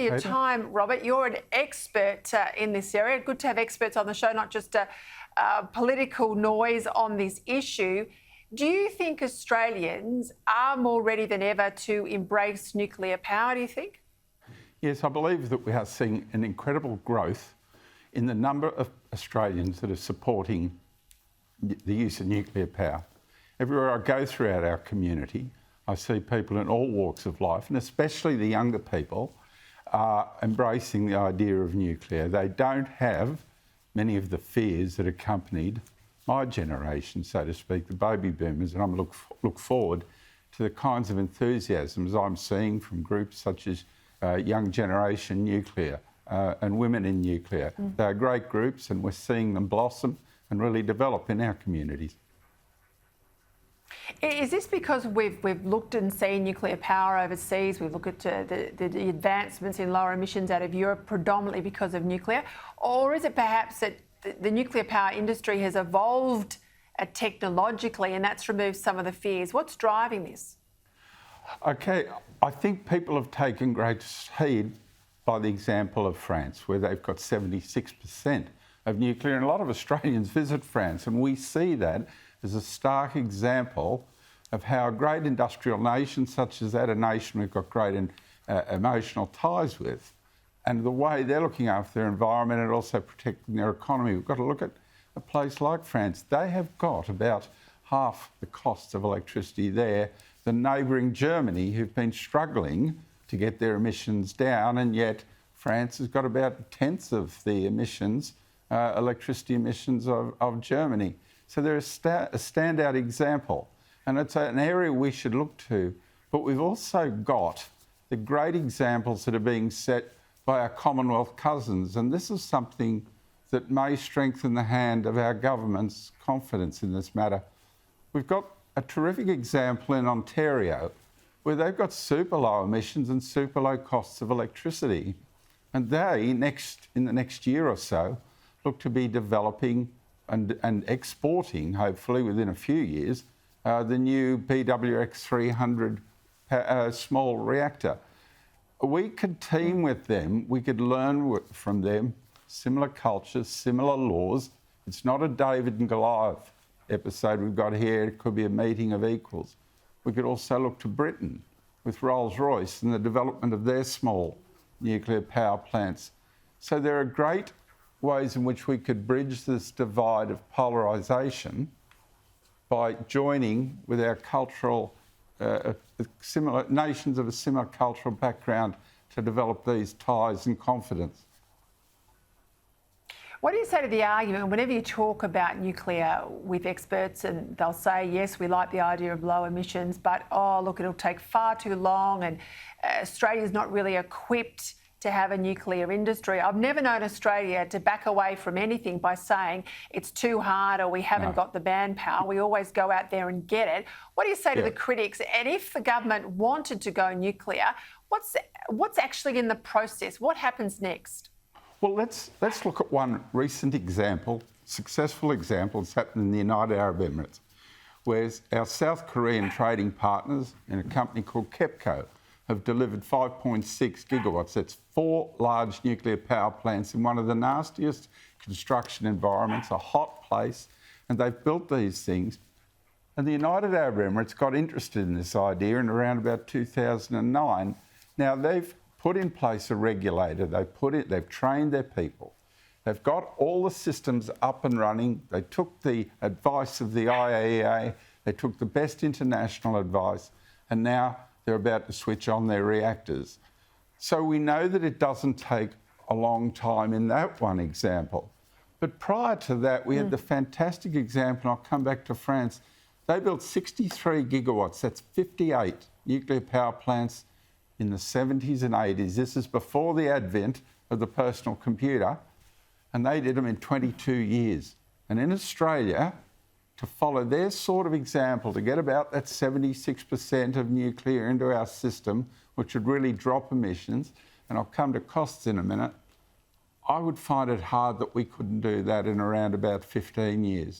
Your time, Robert. You're an expert in this area. Good to have experts on the show, not just political noise on this issue. Do you think Australians are more ready than ever to embrace nuclear power, do you think? Yes, I believe that we are seeing an incredible growth in the number of Australians that are supporting the use of nuclear power. Everywhere I go throughout our community, I see people in all walks of life, and especially the younger people, are embracing the idea of nuclear. They don't have many of the fears that accompanied my generation, so to speak, the baby boomers, and I'm look forward to the kinds of enthusiasms I'm seeing from groups such as Young Generation Nuclear and Women in Nuclear. They're great groups, and we're seeing them blossom and really develop in our communities. Is this because we've looked and seen nuclear power overseas? We've looked at the advancements in lower emissions out of Europe predominantly because of nuclear? Or is it perhaps that the nuclear power industry has evolved technologically and that's removed some of the fears? What's driving this? Okay, I think people have taken great heed by the example of France, where they've got 76% of nuclear, and a lot of Australians visit France, and we see that as a stark example of how a great industrial nation such as that, a nation we've got great emotional ties with, and the way they're looking after their environment and also protecting their economy. We've got to look at a place like France. They have got about half the cost of electricity there than neighbouring Germany, who've been struggling to get their emissions down, and yet France has got about a tenth of the emissions, electricity emissions of Germany. So they're a standout example, and it's an area we should look to. But we've also got the great examples that are being set by our Commonwealth cousins, and this is something that may strengthen the hand of our government's confidence in this matter. We've got a terrific example in Ontario where they've got super low emissions and super low costs of electricity, and they, in the next year or so, look to be developing and exporting, hopefully within a few years, the new BWX 300 small reactor. We could team with them, we could learn from them, similar cultures, similar laws. It's not a David and Goliath episode we've got here, it could be a meeting of equals. We could also look to Britain with Rolls-Royce and the development of their small nuclear power plants. So there are great ways in which we could bridge this divide of polarisation by joining with our cultural, similar nations of a similar cultural background to develop these ties and confidence. What do you say to the argument whenever you talk about nuclear with experts, and they'll say, yes, we like the idea of low emissions, but, oh, look, it'll take far too long and Australia's not really equipped to have a nuclear industry. I've never known Australia to back away from anything by saying it's too hard or we haven't got the manpower. We always go out there and get it. What do you say to the critics? And if the government wanted to go nuclear, what's actually in the process? What happens next? Well, let's look at one recent example, successful example. It's happened in the United Arab Emirates, where our South Korean trading partners in a company called KEPCO have delivered 5.6 gigawatts. That's 4 large nuclear power plants in one of the nastiest construction environments, a hot place, and they've built these things. And the United Arab Emirates got interested in this idea in around about 2009. Now, they've put in place a regulator, they've trained their people, they've got all the systems up and running, they took the advice of the IAEA, they took the best international advice, and now they're about to switch on their reactors. So we know that it doesn't take a long time in that one example. But prior to that, we had the fantastic example, and I'll come back to France. They built 63 gigawatts, that's 58 nuclear power plants in the 70s and 80s. This is before the advent of the personal computer, and they did them in 22 years. And in Australia, to follow their sort of example, to get about that 76% of nuclear into our system, which would really drop emissions, and I'll come to costs in a minute, I would find it hard that we couldn't do that in around about 15 years.